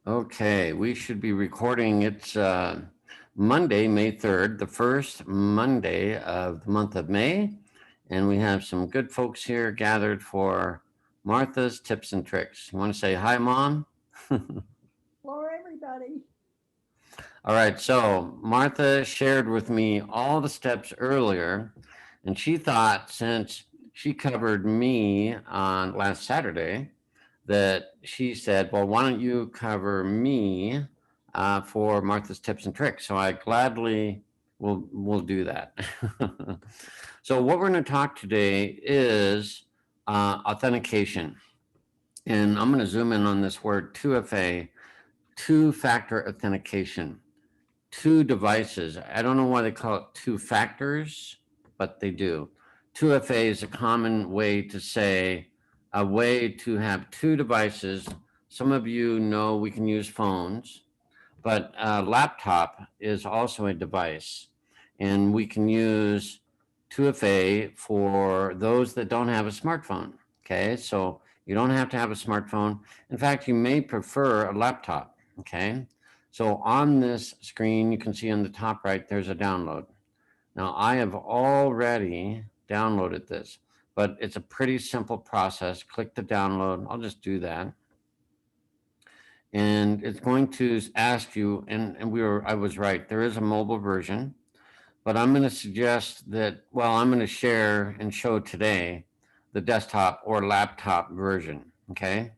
Okay, we should be recording. It's Monday, May 3rd, the first Monday of the month of May. And we have some good folks here gathered for Martha's Tips and Tricks. You want to say hi, Mom? All Hello, everybody. right, so Martha shared with me all the steps earlier, and she thought since she covered me on last Saturday, that she said, well, why don't you cover me for Martha's tips and tricks? So I gladly will do that. So what we're going to talk today is authentication. And I'm going to zoom in on this word 2FA, two-factor authentication, two devices. I don't know why they call it two factors, but they do. 2FA is a common way to say a way to have two devices. Some of you know we can use phones, but a laptop is also a device. And we can use 2FA for those that don't have a smartphone. Okay, so you don't have to have a smartphone. In fact, you may prefer a laptop. Okay, so on this screen, you can see on the top right, there's a download. Now, I have already downloaded this, but it's a pretty simple process. Click the download. I'll just do that. And it's going to ask you, and I was right, there is a mobile version, but I'm going to suggest that, well, I'm going to share and show today the desktop or laptop version. Okay.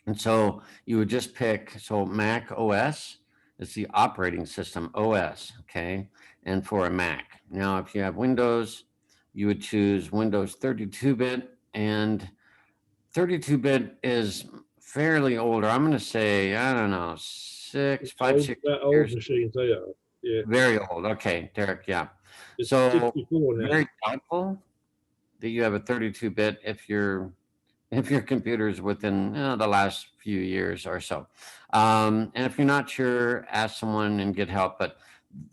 And so you would just pick, so Mac OS is the operating system OS, okay? And for a Mac. Now, if you have Windows, you would choose Windows 32-bit, and 32-bit is fairly older. I'm going to say, I don't know, It's old, six that old years. machines they are. Yeah, Very old. Okay, Derek, yeah. it's So 64 now. very doubtful that you have a 32-bit if your computer is within the last few years or so. And if you're not sure, ask someone and get help. But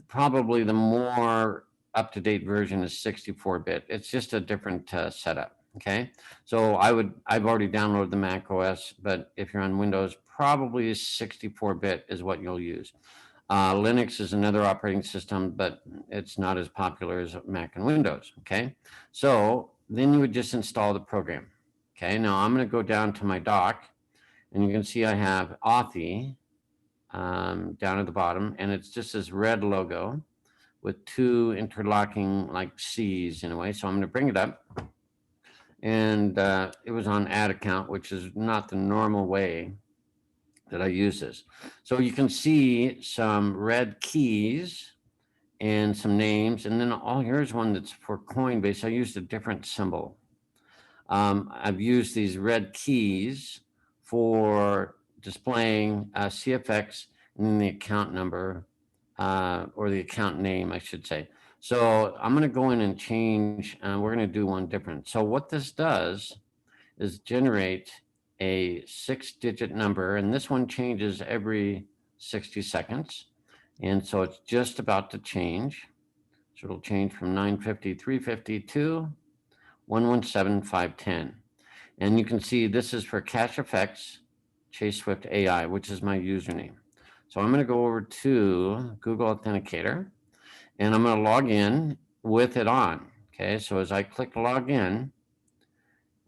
probably the more up to date version is 64-bit. It's just a different setup. Okay. So I've already downloaded the Mac OS, but if you're on Windows, probably 64-bit is what you'll use. Linux is another operating system, but it's not as popular as Mac and Windows. Okay. So then you would just install the program. Okay, now I'm going to go down to my dock, and you can see I have Authy down at the bottom, and it's just this red logo with two interlocking like C's in a way. So I'm going to bring it up, and it was on Add Account, which is not the normal way that I use this. So you can see some red keys and some names, and then here's one that's for Coinbase. I used a different symbol. I've used these red keys for displaying CFX and then the account number or the account name, I should say. So I'm going to go in and change. We're going to do one different. So what this does is generate a 6-digit number, and this one changes every 60 seconds. And so it's just about to change. So it'll change from 950, 350 to 117510. And you can see this is for Cash Effects Chase Swift AI, which is my username. So I'm going to go over to Google Authenticator, and I'm going to log in with it on. Okay, so as I click log in,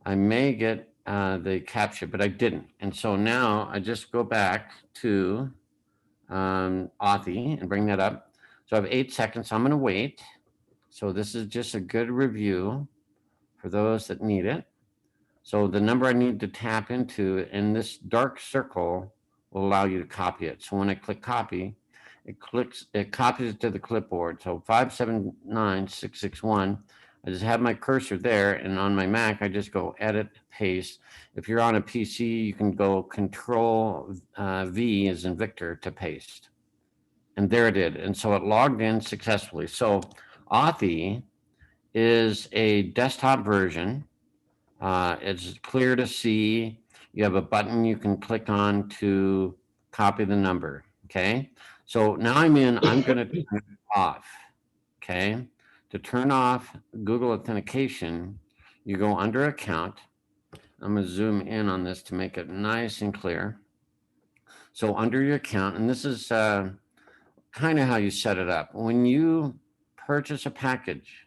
I may get the captcha, but I didn't. And so now I just go back to Authy and bring that up. So I have 8 seconds. So I'm going to wait. So this is just a good review for those that need it. So the number I need to tap into in this dark circle will allow you to copy it. So when I click copy, it copies it to the clipboard. So 579661. I just have my cursor there, and on my Mac, I just go edit, paste. If you're on a PC, you can go Control V as in Victor to paste. And there it did. And so it logged in successfully. So Authy is a desktop version. It's clear to see. You have a button you can click on to copy the number. Okay. So now I'm going to turn it off. Okay. To turn off Google Authentication, you go under Account. I'm going to zoom in on this to make it nice and clear. So under your account, and this is kind of how you set it up. When you purchase a package,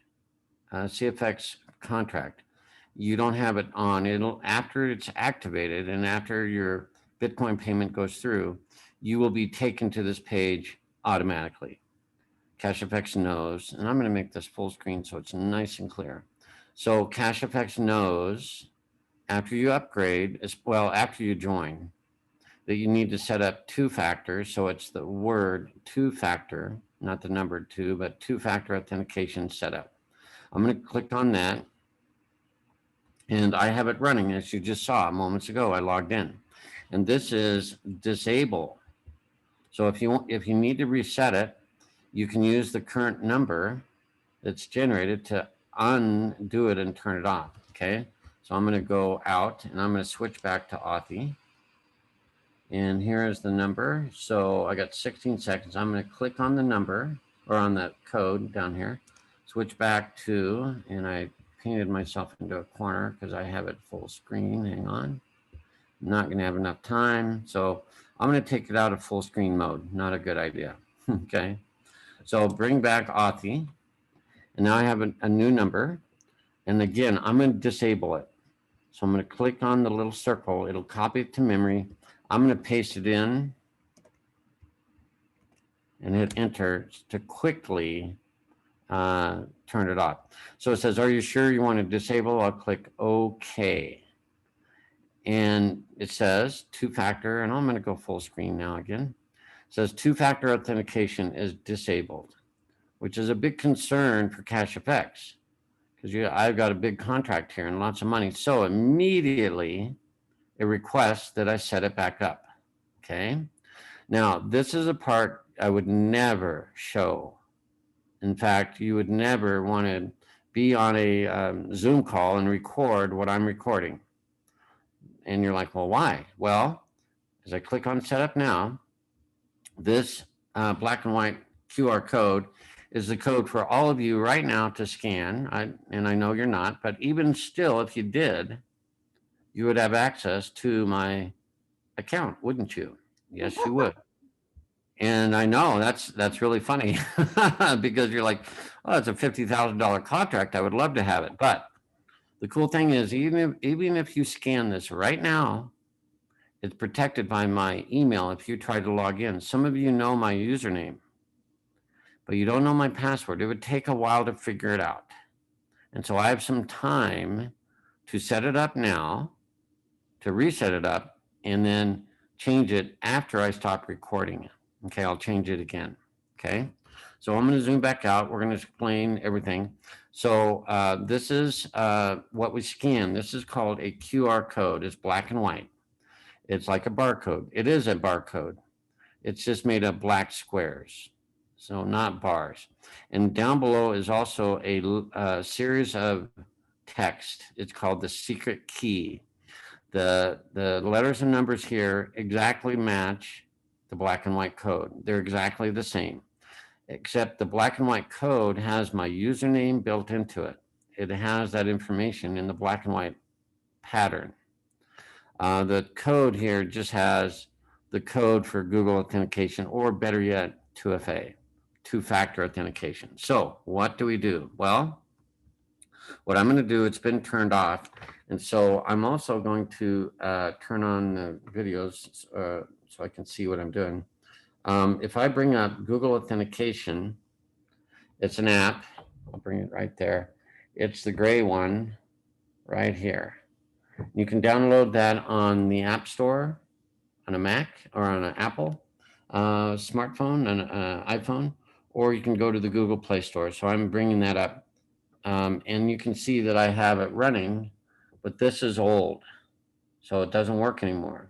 CFX contract, you don't have it on. It'll, after it's activated and after your Bitcoin payment goes through, you will be taken to this page automatically. CashFX knows, and I'm going to make this full screen so it's nice and clear. So CashFX knows after you upgrade, well, after you join, that you need to set up two factors. So it's the word two factor, not the number two, but two factor authentication setup. I'm going to click on that. And I have it running, as you just saw moments ago. I logged in, and this is disable. So if you need to reset it, you can use the current number that's generated to undo it and turn it off. Okay, so I'm going to go out and I'm going to switch back to Authy. And here is the number. So I got 16 seconds. I'm going to click on the number or on the code down here, switch back to, and I painted myself into a corner because I have it full screen. Hang on. I'm not going to have enough time. So I'm going to take it out of full screen mode. Not a good idea. Okay. So bring back Authy. And now I have a new number. And again, I'm going to disable it. So I'm going to click on the little circle. It'll copy it to memory. I'm going to paste it in and hit enter to quickly turn it off. So it says, are you sure you want to disable? I'll click OK. And it says two-factor, and I'm going to go full screen now again. It says two-factor authentication is disabled, which is a big concern for CashFX because I've got a big contract here and lots of money. So immediately it requests that I set it back up. Okay. Now, this is a part I would never show. In fact, you would never want to be on a Zoom call and record what I'm recording. And you're like, well, why? Well, as I click on setup now, this black and white QR code is the code for all of you right now to scan. And I know you're not, but even still, if you did, you would have access to my account, wouldn't you? Yes, you would. And I know that's really funny because you're like, oh, it's a $50,000 contract. I would love to have it. But the cool thing is, even if you scan this right now, it's protected by my email if you try to log in. Some of you know my username, but you don't know my password. It would take a while to figure it out. And so I have some time to set it up now, to reset it up, and then change it after I stop recording it. Okay, I'll change it again. Okay, so I'm going to zoom back out. We're going to explain everything. So this is what we scan. This is called a QR code. It's black and white. It's like a barcode. It is a barcode. It's just made of black squares, so not bars. And down below is also a series of text. It's called the secret key. The letters and numbers here exactly match the black and white code. They're exactly the same, except the black and white code has my username built into it. It has that information in the black and white pattern. The code here just has the code for Google Authentication, or better yet, 2FA, two-factor authentication. So what do we do? Well, what I'm going to do, it's been turned off. And so I'm also going to turn on the videos so I can see what I'm doing. If I bring up Google Authentication, it's an app. I'll bring it right there. It's the gray one right here. You can download that on the App Store, on a Mac or on an Apple smartphone, an iPhone, or you can go to the Google Play Store. So I'm bringing that up. And you can see that I have it running, but this is old, so it doesn't work anymore.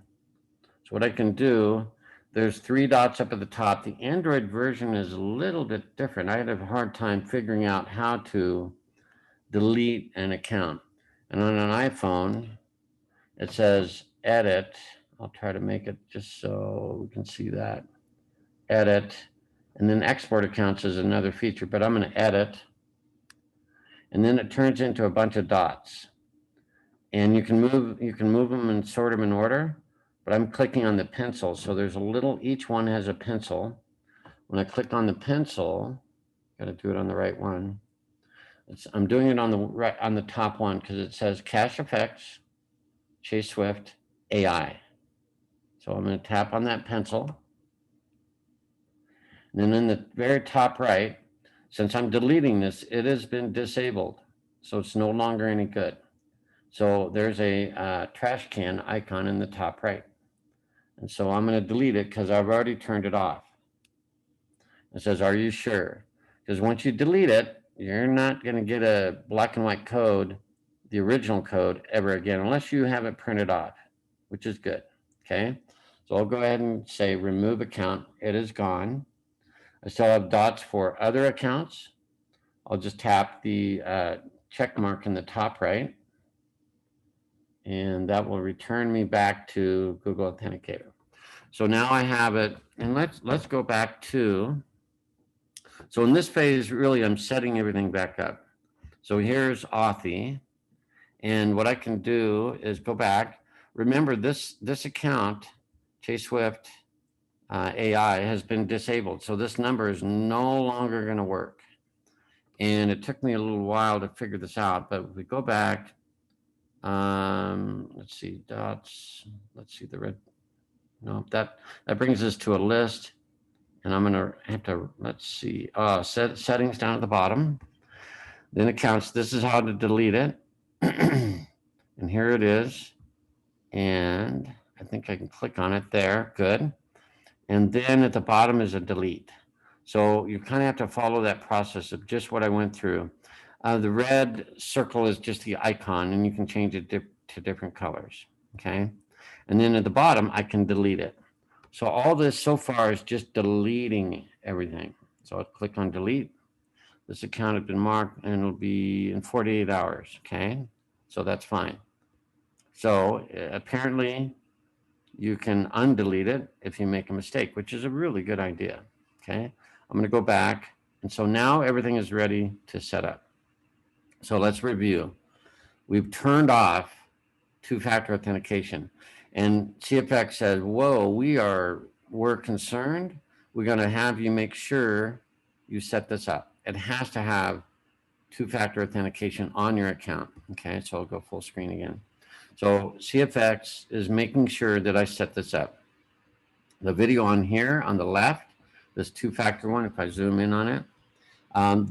So what I can do, there's three dots up at the top. The Android version is a little bit different. I had a hard time figuring out how to delete an account. And on an iPhone, it says edit. I'll try to make it just so we can see that. Edit. And then export accounts is another feature, but I'm going to edit. And then it turns into a bunch of dots. And you can move them and sort them in order. but I'm clicking on the pencil. So there's a little, each one has a pencil. When I click on the pencil, got to do it on the right one. I'm doing it on the right, on the top one, because it says Cache Effects, Chase Swift, AI. So I'm going to tap on that pencil. And then in the very top right, since I'm deleting this, it has been disabled. So it's no longer any good. So there's a trash can icon in the top right. And so I'm going to delete it because I've already turned it off. It says, are you sure? Because once you delete it, you're not going to get a black and white code, the original code, ever again, unless you have it printed off, which is good. Okay. So I'll go ahead and say remove account. It is gone. I still have dots for other accounts. I'll just tap the check mark in the top right, and that will return me back to Google Authenticator. So now I have it, and let's go back to, so in this phase, really, I'm setting everything back up. So here's Authy, and what I can do is go back. Remember, this account, Chase Swift AI, has been disabled, so this number is no longer going to work. And it took me a little while to figure this out, but if we go back, let's see, dots, let's see the red, no, that brings us to a list, and I'm gonna have to, let's see, settings down at the bottom, then accounts, this is how to delete it, and here it is, and I think I can click on it there, good, and then at the bottom is a delete. So you kind of have to follow that process of just what I went through. The red circle is just the icon, and you can change it to different colors, okay? And then at the bottom, I can delete it. So all this so far is just deleting everything. So I'll click on delete. This account has been marked, and it'll be in 48 hours, okay? So that's fine. So apparently, you can undelete it if you make a mistake, which is a really good idea, okay? I'm going to go back. And so now everything is ready to set up. So let's review. We've turned off two-factor authentication. And CFX says, whoa, we're concerned. We're going to have you make sure you set this up. It has to have two-factor authentication on your account. Okay, so I'll go full screen again. So CFX is making sure that I set this up. The video on here on the left, this two-factor one, if I zoom in on it,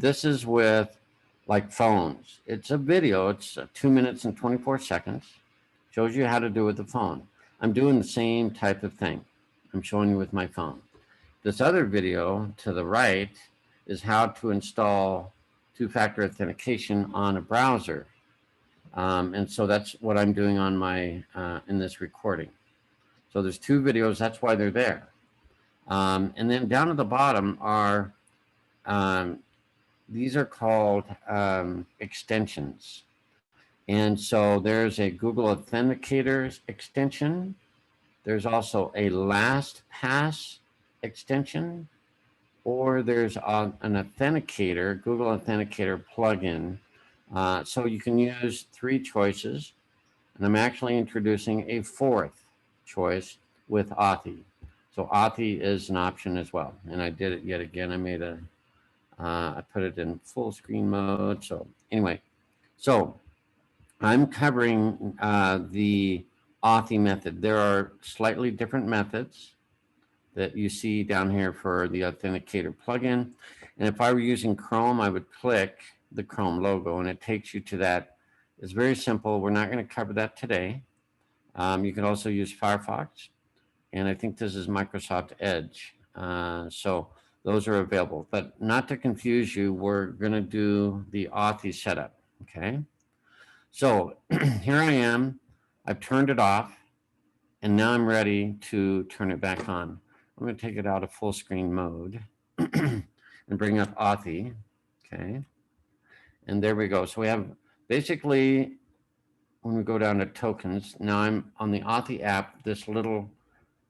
this is with like phones. It's a video, it's 2 minutes and 24 seconds. Shows you how to do it with the phone. I'm doing the same type of thing. I'm showing you with my phone. This other video to the right is how to install two-factor authentication on a browser. And so that's what I'm doing on my, in this recording. So there's two videos, that's why they're there. And then down at the bottom are, these are called extensions. And so there's a Google Authenticator extension. There's also a LastPass extension, or there's an Authenticator, Google Authenticator plugin. So you can use three choices. And I'm actually introducing a fourth choice with Authy. So Authy is an option as well. And I did it yet again. I made I put it in full screen mode. So anyway, so I'm covering the Authy method. There are slightly different methods that you see down here for the Authenticator plugin. And if I were using Chrome, I would click the Chrome logo and it takes you to that. It's very simple. We're not going to cover that today. You can also use Firefox. And I think this is Microsoft Edge. So those are available. But not to confuse you, we're going to do the Authy setup. Okay. So here I am. I've turned it off. And now I'm ready to turn it back on. I'm going to take it out of full screen mode and bring up Authy. Okay. And there we go. So we have basically, when we go down to tokens, now I'm on the Authy app, this little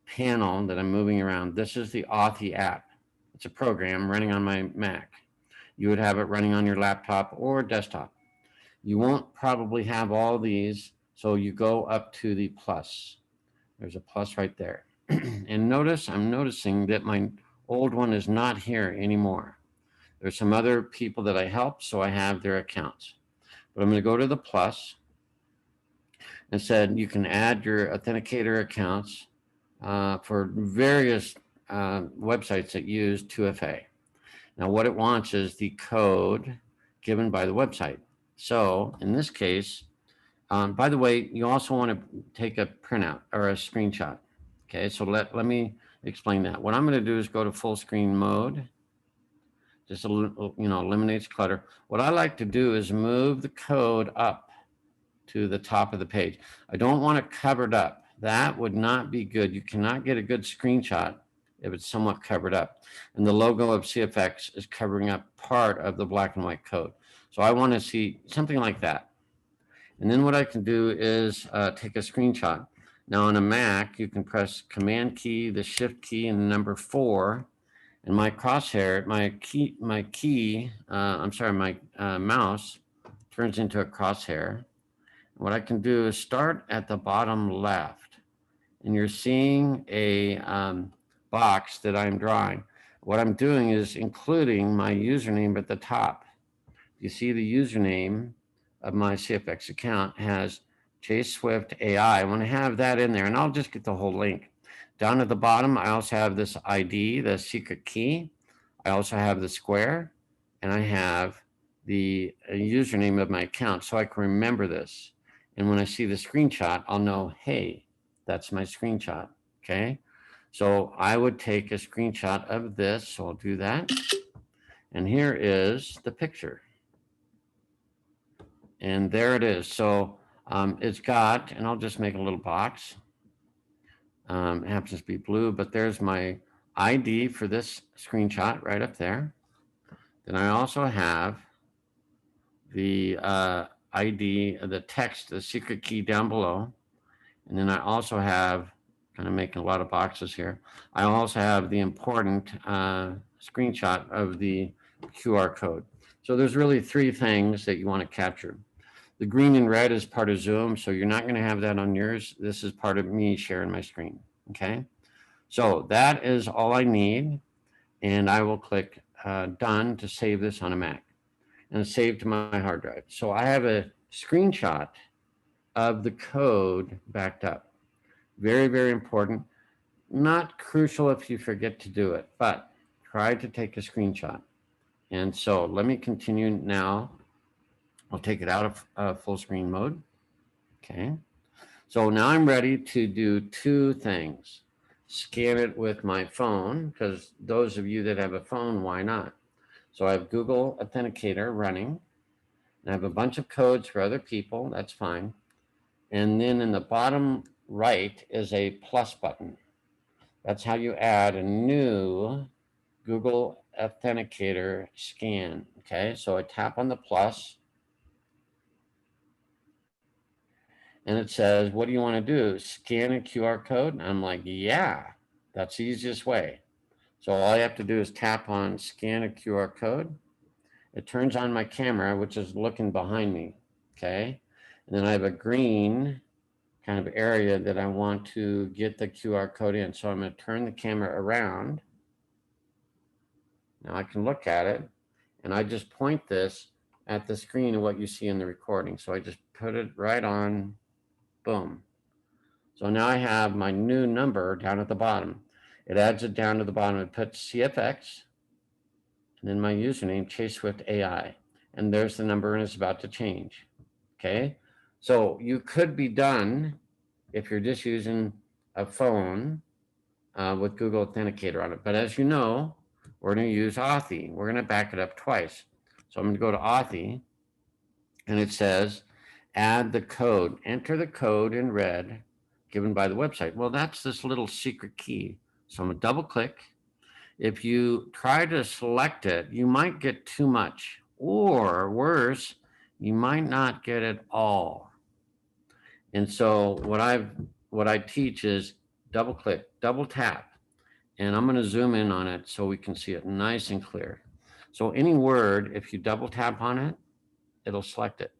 panel that I'm moving around. This is the Authy app. It's a program running on my Mac. You would have it running on your laptop or desktop. You won't probably have all these, so you go up to the plus. There's a plus right there. And notice, I'm noticing that my old one is not here anymore. There's some other people that I helped, so I have their accounts. But I'm going to go to the plus and said you can add your authenticator accounts for various websites that use 2FA. Now, what it wants is the code given by the website. So in this case, by the way, you also want to take a printout or a screenshot. Okay, so let me explain that. What I'm going to do is go to full screen mode. Just eliminates clutter. What I like to do is move the code up to the top of the page. I don't want it covered up. That would not be good. You cannot get a good screenshot if it's somewhat covered up. And the logo of CFX is covering up part of the black and white code. So I want to see something like that. And then what I can do is take a screenshot. Now on a Mac, you can press Command key, the Shift key, and the number 4. And my crosshair, my mouse turns into a crosshair. What I can do is start at the bottom left, and you're seeing a box that I'm drawing. What I'm doing is including my username at the top. You see the username of my CFX account has Chase Swift AI. I want to have that in there, and I'll just get the whole link. Down at the bottom, I also have this ID, the secret key. I also have the square, and I have the username of my account, so I can remember this. And when I see the screenshot, I'll know, hey, that's my screenshot. Okay. So I would take a screenshot of this. So I'll do that. And here is the picture. And there it is. So it's got, and I'll just make a little box. It happens to be blue, but there's my ID for this screenshot right up there. Then I also have the ID, the text, the secret key down below. And then I also have, kind of making a lot of boxes here, I also have the important screenshot of the QR code. So there's really 3 things that you want to capture. The green and red is part of Zoom, so you're not going to have that on yours. This is part of me sharing my screen, okay? So that is all I need, and I will click done to save this on a Mac, and it's saved to my hard drive. So I have a screenshot of the code backed up. Very, very important. Not crucial if you forget to do it, but try to take a screenshot. And so let me continue now. I'll take it out of full screen mode. Okay. So now I'm ready to do 2 things. Scan it with my phone, because those of you that have a phone, why not? So I have Google Authenticator running. And I have a bunch of codes for other people. That's fine. And then in the bottom right is a plus button. That's how you add a new Google Authenticator scan. Okay, so I tap on the plus, and it says, what do you want to do? Scan a QR code? And I'm like, yeah, that's the easiest way. So all I have to do is tap on scan a QR code. It turns on my camera, which is looking behind me. Okay, and then I have a green kind of area that I want to get the QR code in. So I'm going to turn the camera around. Now I can look at it, and I just point this at the screen of what you see in the recording. So I just put it right on, boom. So now I have my new number down at the bottom. It adds it down to the bottom. It puts CFX, and then my username, Chase Swift AI. And there's the number, and it's about to change. Okay, so you could be done if you're just using a phone with Google Authenticator on it. But as you know, we're going to use Authy. We're going to back it up twice. So I'm going to go to Authy, and it says, add the code. Enter the code in red given by the website. Well, that's this little secret key. So I'm going to double click. If you try to select it, you might get too much, or worse, you might not get it all. And so what I teach is double click, double tap, and I'm going to zoom in on it so we can see it nice and clear. So any word, if you double tap on it, it'll select it.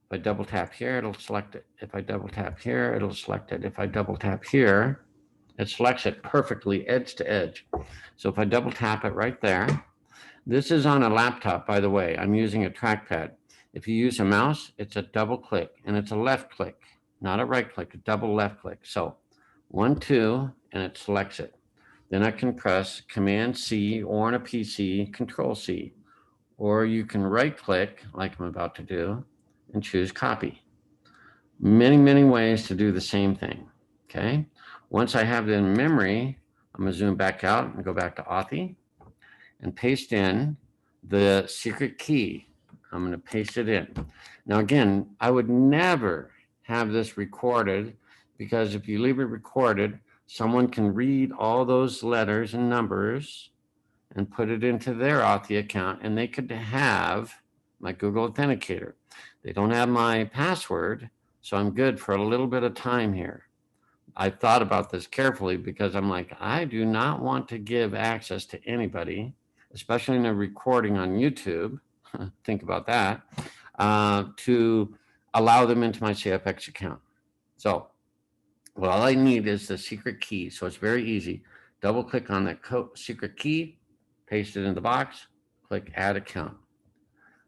If I double tap here, it'll select it. If I double tap here, it'll select it. If I double tap here, it selects it perfectly edge to edge. So if I double tap it right there, this is on a laptop, by the way. I'm using a trackpad. If you use a mouse, it's a double click and it's a left click, not a right click, a double left click. So 1, 2, and it selects it. Then I can press Command C, or on a PC, Control C. Or you can right click, like I'm about to do, and choose copy. Many, many ways to do the same thing. Okay. Once I have it in memory, I'm going to zoom back out and go back to Authy and paste in the secret key. I'm going to paste it in. Now, again, I would never have this recorded, because if you leave it recorded, someone can read all those letters and numbers and put it into their Authy account, and they could have my Google Authenticator. They don't have my password, so I'm good for a little bit of time here. I thought about this carefully because I'm like, I do not want to give access to anybody, especially in a recording on YouTube. Think about that, to allow them into my CFX account. So, well, all I need is the secret key. So it's very easy. Double click on that secret key, paste it in the box, click add account.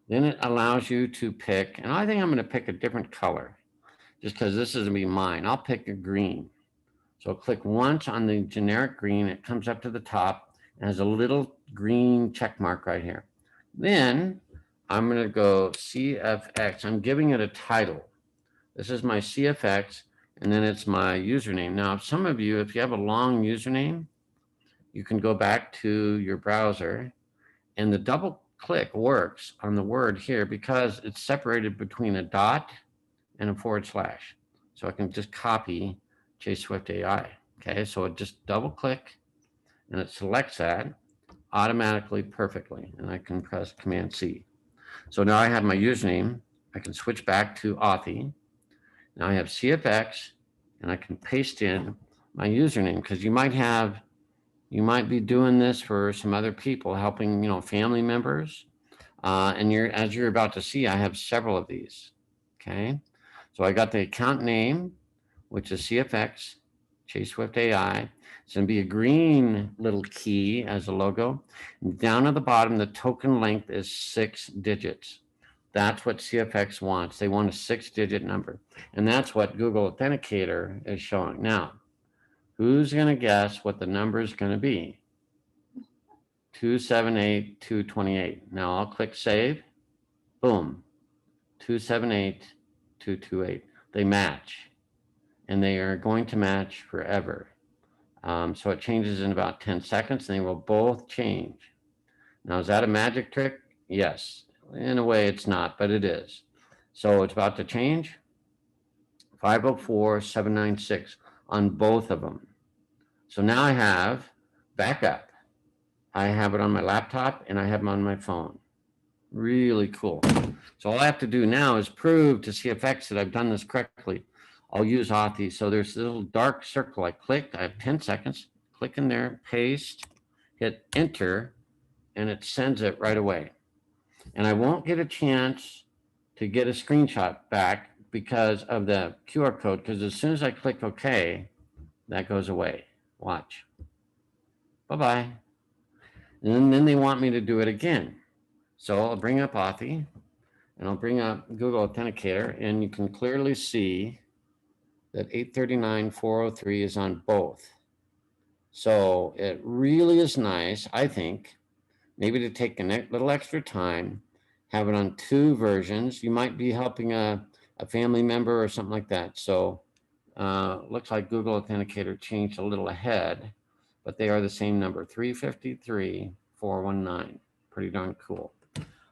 Then it allows you to pick, and I think I'm going to pick a different color just because this is going to be mine. I'll pick a green. So click once on the generic green. It comes up to the top and has a little green check mark right here. Then I'm going to go CFX. I'm giving it a title. This is my CFX, and then it's my username. Now, some of you, if you have a long username, you can go back to your browser, and the double click works on the word here because it's separated between a dot and a /. So I can just copy JSwift AI. Okay, so it just double click and it selects that automatically perfectly. And I can press Command C. So now I have my username. I can switch back to Authy. Now I have CFX, and I can paste in my username, because you might be doing this for some other people, helping, family members. And as you're about to see, I have several of these. Okay. So I got the account name, which is CFX, JSwift AI. It's going to be a green little key as a logo. And down at the bottom, the token length is 6 digits. That's what CFX wants. They want a 6-digit number. And that's what Google Authenticator is showing. Now, who's going to guess what the number is going to be? 278228. Now I'll click save. Boom. 278228. They match, and they are going to match forever. So it changes in about 10 seconds, and they will both change. Now, is that a magic trick? Yes. In a way, it's not, but it is. So it's about to change. 504796 on both of them. So now I have backup. I have it on my laptop, and I have them on my phone. Really cool. So all I have to do now is prove to CFX that I've done this correctly. I'll use Authy. So there's this little dark circle. I click. I have 10 seconds. Click in there, paste, hit enter, and it sends it right away. And I won't get a chance to get a screenshot back because of the QR code, because as soon as I click OK, that goes away. Watch. Bye-bye. And then they want me to do it again. So I'll bring up Authy, and I'll bring up Google Authenticator, and you can clearly see that 839.403 is on both. So it really is nice, I think, maybe to take a little extra time, have it on 2 versions. You might be helping a family member or something like that. So looks like Google Authenticator changed a little ahead, but they are the same number, 353.419. Pretty darn cool.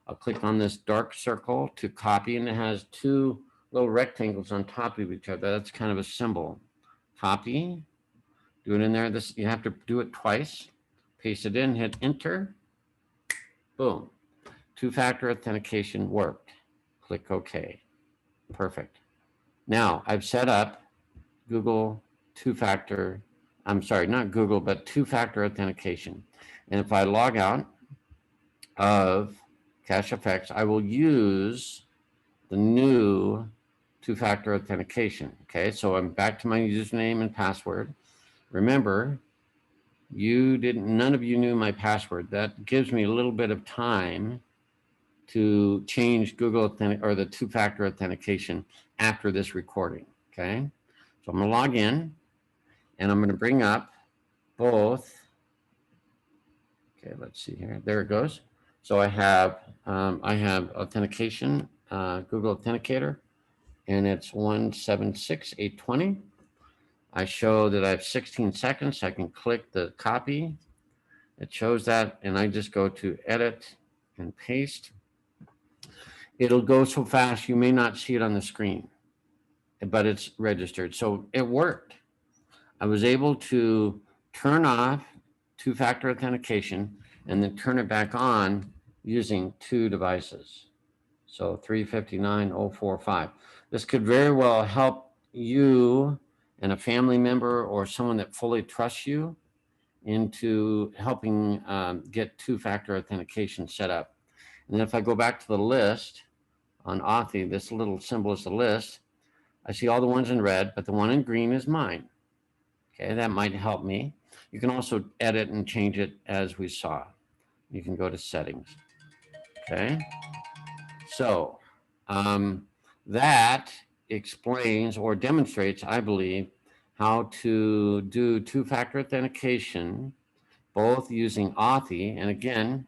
I'll click on this dark circle to copy, and it has 2 little rectangles on top of each other. That's kind of a symbol. Copy, do it in there. You have to do it twice. Paste it in, hit enter. Boom. 2-factor authentication worked. Click OK. Perfect. Now I've set up Google 2-factor, I'm sorry, not Google, but 2-factor authentication. And if I log out of CacheFX, I will use the new two-factor authentication. Okay, so I'm back to my username and password. Remember, none of you knew my password. That gives me a little bit of time to change Google Authentic or the two-factor authentication after this recording. Okay, so I'm gonna log in and I'm gonna bring up both. Okay, let's see here. There it goes. So I have authentication, Google Authenticator, and it's 176820. I show that I have 16 seconds. I can click the copy. It shows that, and I just go to edit and paste. It'll go so fast you may not see it on the screen, but it's registered. So it worked. I was able to turn off two-factor authentication and then turn it back on using two devices. So 359.045. This could very well help you and a family member or someone that fully trusts you into helping get two-factor authentication set up. And then if I go back to the list on Authy, this little symbol is the list. I see all the ones in red, but the one in green is mine. Okay, that might help me. You can also edit and change it as we saw. You can go to settings. Okay, so that explains or demonstrates, I believe, how to do two-factor authentication, both using Authy. And again,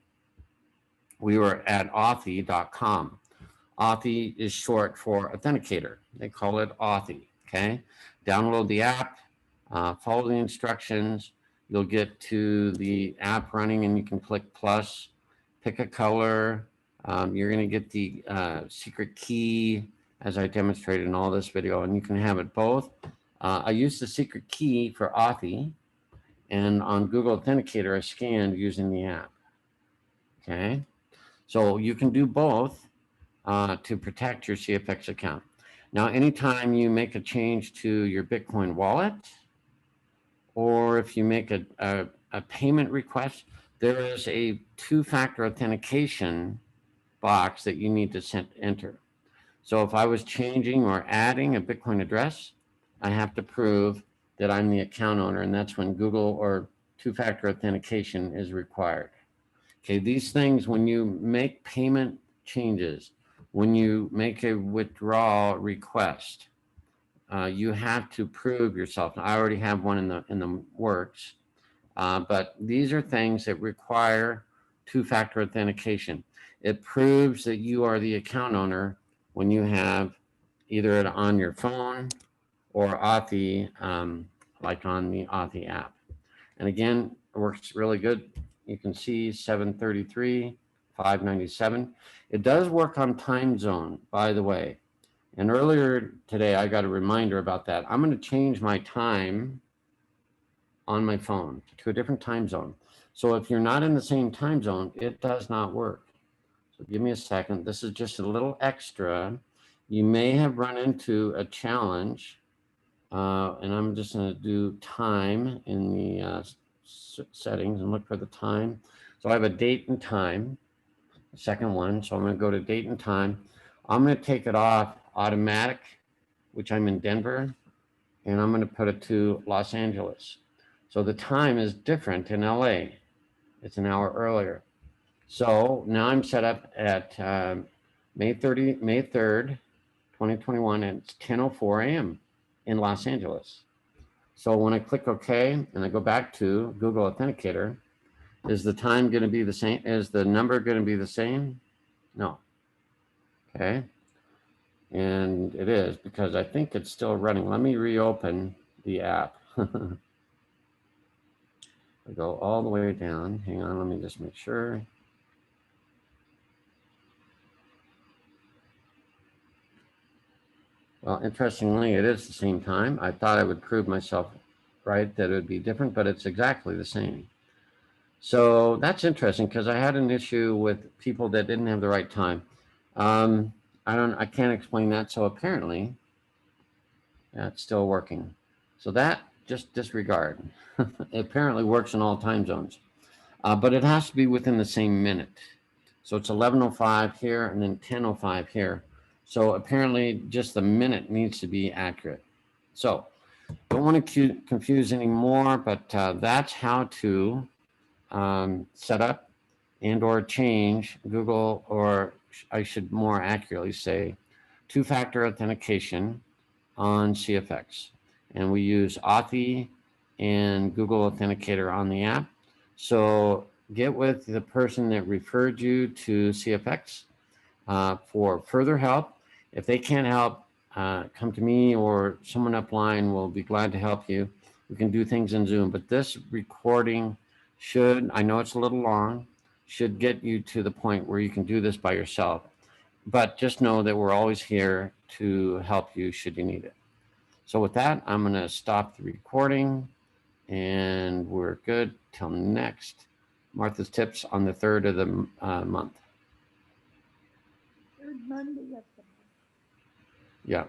we were at Authy.com. Authy is short for authenticator. They call it Authy. Okay, download the app, follow the instructions. You'll get to the app running, and you can click plus, pick a color. You're going to get the secret key, as I demonstrated in all this video, and you can have it both. I used the secret key for Authy, and on Google Authenticator, I scanned using the app. Okay, so you can do both to protect your CFX account. Now, anytime you make a change to your Bitcoin wallet, or if you make a payment request, there is a two-factor authentication box that you need to enter. So if I was changing or adding a Bitcoin address, I have to prove that I'm the account owner, and that's when Google or two-factor authentication is required. Okay, these things, when you make payment changes, when you make a withdrawal request, you have to prove yourself. Now, I already have one in the works, but these are things that require two-factor authentication. It proves that you are the account owner when you have either it on your phone or Authy, like on the Authy app. And again, it works really good. You can see 733, 597. It does work on time zone, by the way. And earlier today, I got a reminder about that. I'm going to change my time on my phone to a different time zone. So if you're not in the same time zone, it does not work. So give me a second. This is just a little extra. You may have run into a challenge, and I'm just going to do time in the settings and look for the time. So I have a date and time, the second one. So I'm going to go to date and time. I'm going to take it off automatic, which I'm in Denver, and I'm going to put it to Los Angeles. So the time is different in LA. It's an hour earlier. So now I'm set up at May 3rd, 2021, and it's 10:04 a.m. in Los Angeles. So when I click OK and I go back to Google Authenticator, is the time going to be the same? Is the number going to be the same? No. Okay. And it is, because I think it's still running. Let me reopen the app. I go all the way down. Hang on, let me just make sure. Well, interestingly, it is the same time. I thought I would prove myself right, that it would be different, but it's exactly the same. So that's interesting, because I had an issue with people that didn't have the right time. I can't explain that. So apparently that's still working. So that just disregard. It apparently works in all time zones, but it has to be within the same minute. So it's 11:05 here and then 10:05 here. So apparently just the minute needs to be accurate. So don't want to confuse anymore, but that's how to set up and or change Google, or I should more accurately say two-factor authentication on CFX. And we use Authy and Google Authenticator on the app. So get with the person that referred you to CFX for further help. If they can't help, come to me or someone upline will be glad to help you. We can do things in Zoom, but this recording should, I know it's a little long, should get you to the point where you can do this by yourself. But just know that we're always here to help you should you need it. So with that, I'm going to stop the recording and we're good till next Martha's Tips on the 3rd of the month. Third Monday of the month. Yeah.